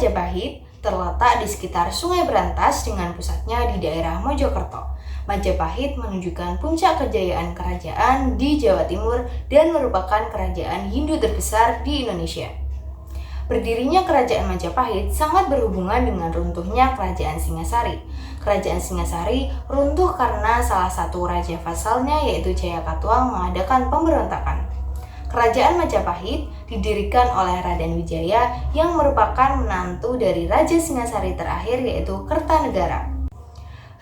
Majapahit terletak di sekitar Sungai Berantas dengan pusatnya di daerah Mojokerto. Majapahit menunjukkan puncak kejayaan kerajaan di Jawa Timur dan merupakan kerajaan Hindu terbesar di Indonesia. Berdirinya Kerajaan Majapahit sangat berhubungan dengan runtuhnya Kerajaan Singasari. Kerajaan Singasari runtuh karena salah satu raja vasalnya yaitu Jayakatwang mengadakan pemberontakan. Kerajaan Majapahit didirikan oleh Raden Wijaya yang merupakan menantu dari Raja Singasari terakhir yaitu Kertanegara.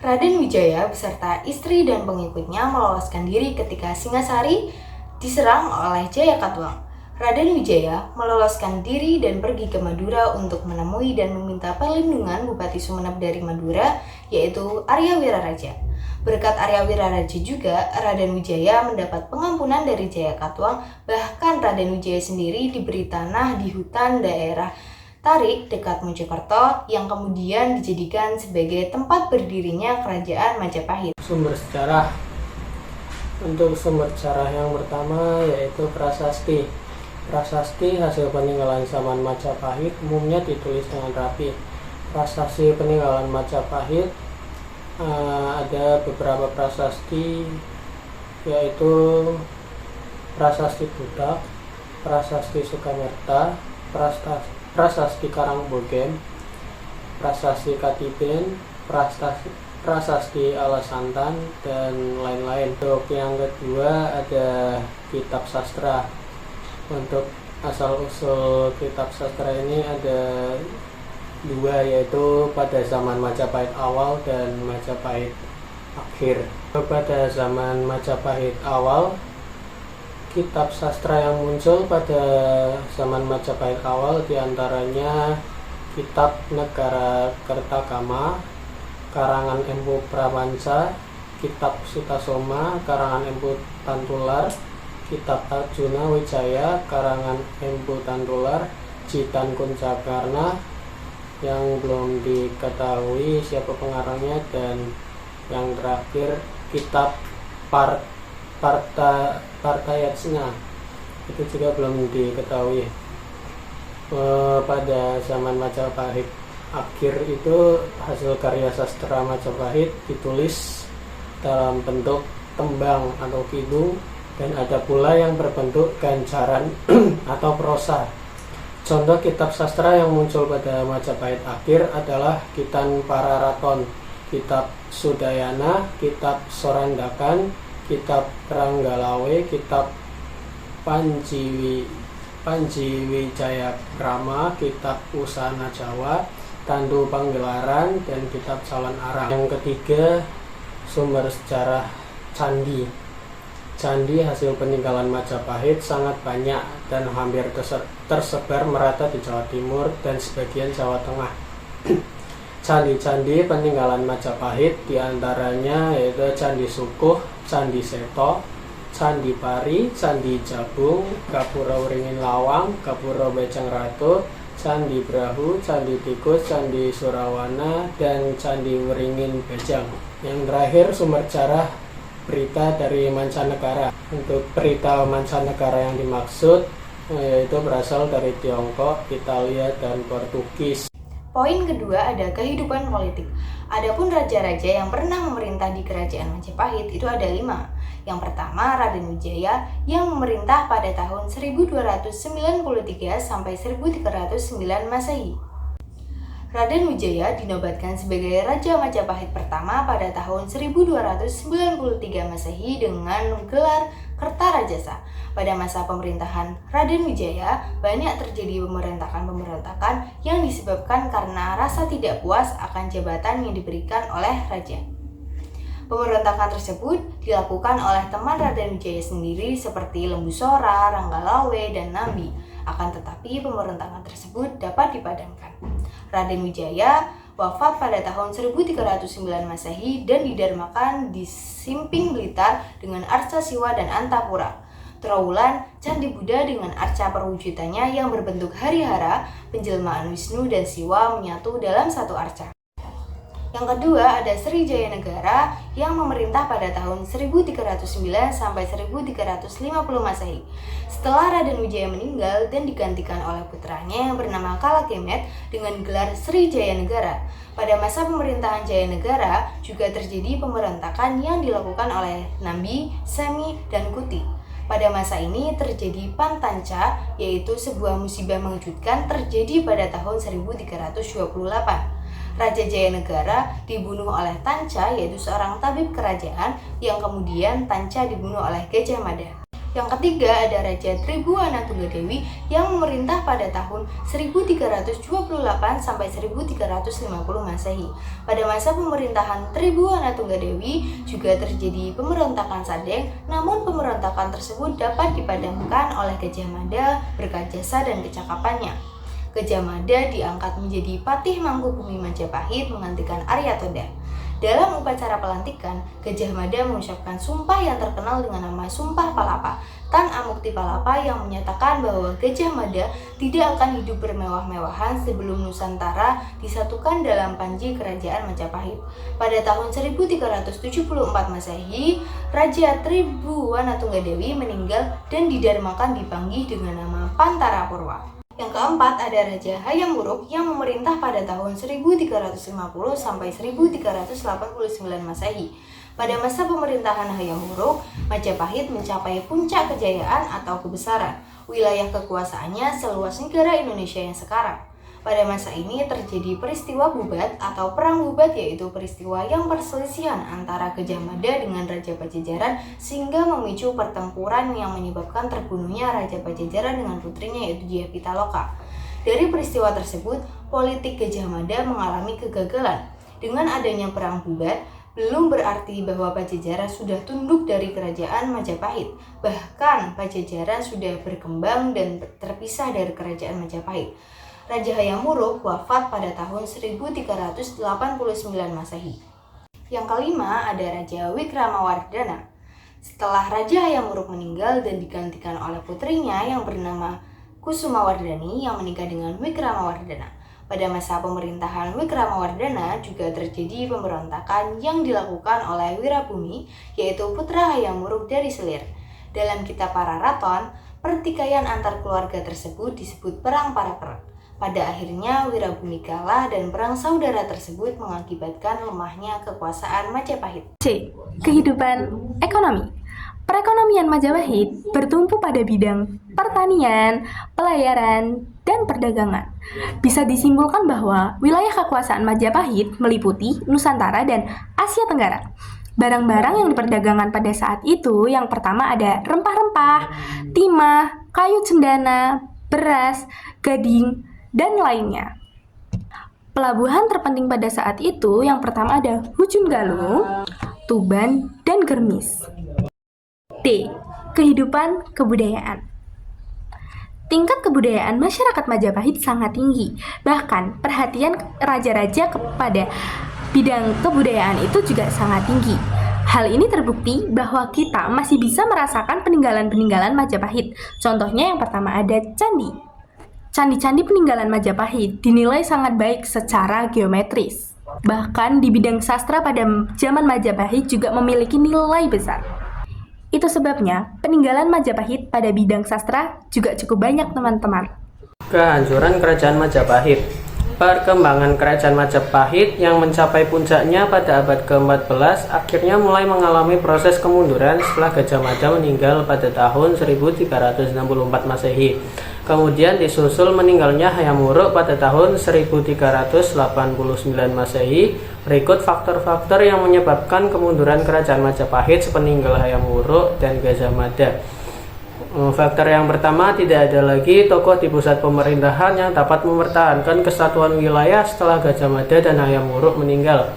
Raden Wijaya beserta istri dan pengikutnya meloloskan diri ketika Singasari diserang oleh Jayakatwang. Raden Wijaya meloloskan diri dan pergi ke Madura untuk menemui dan meminta perlindungan Bupati Sumeneb dari Madura, yaitu Arya Wiraraja. Berkat Arya Wiraraja juga, Raden Wijaya mendapat pengampunan dari Jayakatwang, bahkan Raden Wijaya sendiri diberi tanah di hutan daerah Tarik dekat Mojokerto yang kemudian dijadikan sebagai tempat berdirinya Kerajaan Majapahit. Sumber sejarah. Untuk sumber sejarah yang pertama yaitu prasasti. Prasasti hasil peninggalan zaman Majapahit umumnya ditulis dengan rapi. Prasasti peninggalan Majapahit ada beberapa prasasti, yaitu Prasasti Budak, Prasasti Sukamerta, Prasasti Karangbogen, Prasasti Katiben, Prasasti Alasantan, dan lain-lain. Untuk yang kedua ada kitab sastra. Untuk asal-usul kitab sastra ini ada dua, yaitu pada zaman Majapahit awal dan Majapahit akhir. Pada zaman Majapahit awal, kitab sastra yang muncul pada zaman Majapahit awal diantaranya Kitab Negara Kertagama karangan Empu Prapanca, Kitab Sutasoma karangan Empu Tantular, Kitab Arjuna Wijaya karangan Empu Tantular, Jitan Kuncakarna yang belum diketahui siapa pengarangnya, dan yang terakhir Kitab Partayatsna itu juga belum diketahui. Pada zaman Majapahit akhir itu hasil karya sastra Majapahit ditulis dalam bentuk tembang atau kidung, dan ada pula yang berbentuk ganjaran atau prosa. Contoh kitab sastra yang muncul pada Majapahit akhir adalah Kitan Pararaton, Kitab Sudayana, Kitab Sorandakan, Kitab Ranggalawe, Kitab Panjiwijayakrama, Kitab Usana Jawa, Tandu Panggelaran, dan Kitab Calon Arang. Yang ketiga, sumber sejarah candi. Candi hasil peninggalan Majapahit sangat banyak dan hampir tersebar merata di Jawa Timur dan sebagian Jawa Tengah. Candi-candi peninggalan Majapahit diantaranya yaitu Candi Sukuh, Candi Seto, Candi Pari, Candi Jabung, Gapura Wringin Lawang, Gapura Bajang Ratu, Candi Brahu, Candi Tikus, Candi Surawana, dan Candi Wringin Bajang. Yang terakhir sumber sejarah berita dari mancanegara. Untuk berita mancanegara yang dimaksud yaitu berasal dari Tiongkok, Italia, dan Portugis. Poin kedua ada kehidupan politik. Adapun raja-raja yang pernah memerintah di Kerajaan Majapahit itu ada 5. Yang pertama Raden Wijaya yang memerintah pada tahun 1293 sampai 1309 Masehi. Raden Wijaya dinobatkan sebagai Raja Majapahit pertama pada tahun 1293 Masehi dengan gelar Kertarajasa. Pada masa pemerintahan Raden Wijaya, banyak terjadi pemberontakan-pemberontakan yang disebabkan karena rasa tidak puas akan jabatan yang diberikan oleh raja. Pemberontakan tersebut dilakukan oleh teman Raden Wijaya sendiri seperti Lembu Sora, Ranggalawe, dan Nambi. Akan tetapi pemberontakan tersebut dapat dipadamkan. Raden Wijaya wafat pada tahun 1309 Masehi dan didarmakan di Simping Blitar dengan arca Siwa dan Antapura. Trawulan Candi Buddha dengan arca perwujudannya yang berbentuk harihara, penjelmaan Wisnu dan Siwa menyatu dalam satu arca. Yang kedua ada Sriwijaya Negara yang memerintah pada tahun 1309 sampai 1350 Masehi. Setelah Raden Wijaya meninggal dan digantikan oleh putranya yang bernama Kalakemet dengan gelar Sriwijaya Negara. Pada masa pemerintahan Jaya Negara juga terjadi pemberontakan yang dilakukan oleh Nambi, Semi, dan Kuti. Pada masa ini terjadi Pantanca, yaitu sebuah musibah mengejutkan terjadi pada tahun 1328. Raja Jayanegara dibunuh oleh Tanca, yaitu seorang tabib kerajaan yang kemudian Tanca dibunuh oleh Gajah Mada. Yang ketiga ada Raja Tribhuwana Tunggadewi yang memerintah pada tahun 1328 sampai 1350 Masehi. Pada masa pemerintahan Tribhuwana Tunggadewi juga terjadi pemberontakan Sadeng, namun pemberontakan tersebut dapat dipadamkan oleh Gajah Mada berkat jasa dan kecakapannya. Gajah Mada diangkat menjadi Patih Mangkubumi Majapahit menggantikan Aryatoda. Dalam upacara pelantikan, Gajah Mada mengucapkan sumpah yang terkenal dengan nama Sumpah Palapa, Tan Amukti Palapa, yang menyatakan bahwa Gajah Mada tidak akan hidup bermewah-mewahan sebelum Nusantara disatukan dalam panji kerajaan Majapahit. Pada tahun 1374 Masehi, Raja Tribhuwana Tunggadewi meninggal dan didarmakan di Panggih dengan nama Pantara Purwa. Yang keempat ada Raja Hayam Wuruk yang memerintah pada tahun 1350 sampai 1389 Masehi. Pada masa pemerintahan Hayam Wuruk, Majapahit mencapai puncak kejayaan atau kebesaran. Wilayah kekuasaannya seluas negara Indonesia yang sekarang. Pada masa ini terjadi peristiwa Bubat atau Perang Bubat, yaitu peristiwa yang perselisihan antara Gajah Mada dengan Raja Pajajaran sehingga memicu pertempuran yang menyebabkan terbunuhnya Raja Pajajaran dengan putrinya yaitu Dyah Pitaloka. Dari peristiwa tersebut, politik Gajah Mada mengalami kegagalan. Dengan adanya Perang Bubat, belum berarti bahwa Pajajaran sudah tunduk dari kerajaan Majapahit. Bahkan Pajajaran sudah berkembang dan terpisah dari kerajaan Majapahit. Raja Hayam Wuruk wafat pada tahun 1389 Masehi. Yang kelima ada Raja Wikramawardhana. Setelah Raja Hayam Wuruk meninggal dan digantikan oleh putrinya yang bernama Kusumawardhani yang menikah dengan Wikramawardhana. Pada masa pemerintahan Wikramawardhana juga terjadi pemberontakan yang dilakukan oleh Wirabumi, yaitu putra Hayam Wuruk dari Selir. Dalam kitab Pararaton, pertikaian antar keluarga tersebut disebut Perang Paraper. Pada akhirnya Wirabumi kalah dan perang saudara tersebut mengakibatkan lemahnya kekuasaan Majapahit. C. Kehidupan ekonomi. Perekonomian Majapahit bertumpu pada bidang pertanian, pelayaran, dan perdagangan. Bisa disimpulkan bahwa wilayah kekuasaan Majapahit meliputi Nusantara dan Asia Tenggara. Barang-barang yang diperdagangkan pada saat itu yang pertama ada rempah-rempah, timah, kayu cendana, beras, gading, dan lainnya. Pelabuhan terpenting pada saat itu yang pertama ada Hujun Galung, Tuban, dan Germis. D. Kehidupan kebudayaan. Tingkat kebudayaan masyarakat Majapahit sangat tinggi. Bahkan perhatian raja-raja kepada bidang kebudayaan itu juga sangat tinggi. Hal ini terbukti bahwa kita masih bisa merasakan peninggalan-peninggalan Majapahit. Contohnya yang pertama ada candi. Candi-candi peninggalan Majapahit dinilai sangat baik secara geometris. Bahkan di bidang sastra pada zaman Majapahit juga memiliki nilai besar. Itu sebabnya peninggalan Majapahit pada bidang sastra juga cukup banyak, teman-teman. Kehancuran Kerajaan Majapahit. Perkembangan Kerajaan Majapahit yang mencapai puncaknya pada abad ke-14 akhirnya mulai mengalami proses kemunduran setelah Gajah Mada meninggal pada tahun 1364 Masehi. Kemudian disusul meninggalnya Hayam Wuruk pada tahun 1389 Masehi. Berikut faktor-faktor yang menyebabkan kemunduran Kerajaan Majapahit sepeninggal Hayam Wuruk dan Gajah Mada. Faktor yang pertama, tidak ada lagi tokoh di pusat pemerintahan yang dapat mempertahankan kesatuan wilayah setelah Gajah Mada dan Hayam Wuruk meninggal.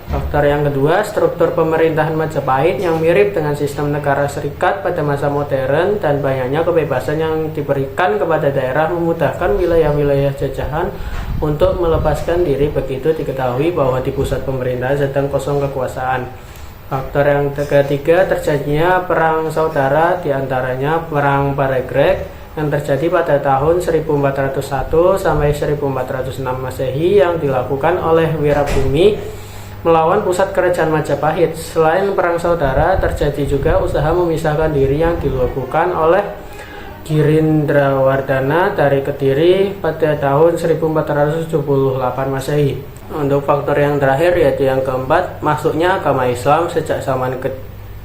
Faktor yang kedua, struktur pemerintahan Majapahit yang mirip dengan sistem negara serikat pada masa modern dan banyaknya kebebasan yang diberikan kepada daerah memudahkan wilayah-wilayah jajahan untuk melepaskan diri begitu diketahui bahwa di pusat pemerintahan sedang kosong kekuasaan. Faktor yang ketiga, terjadinya perang saudara, diantaranya Perang Paregreg yang terjadi pada tahun 1401 sampai 1406 Masehi yang dilakukan oleh Wirabumi melawan pusat kerajaan Majapahit. Selain perang saudara, terjadi juga usaha memisahkan diri yang dilakukan oleh Girindrawardhana dari Kediri pada tahun 1478 Masehi. Untuk faktor yang terakhir yaitu yang keempat, masuknya agama Islam sejak zaman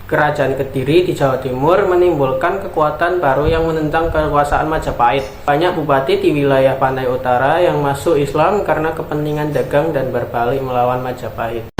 Kerajaan Kediri di Jawa Timur menimbulkan kekuatan baru yang menentang kekuasaan Majapahit. Banyak bupati di wilayah pantai utara yang masuk Islam karena kepentingan dagang dan berbalik melawan Majapahit.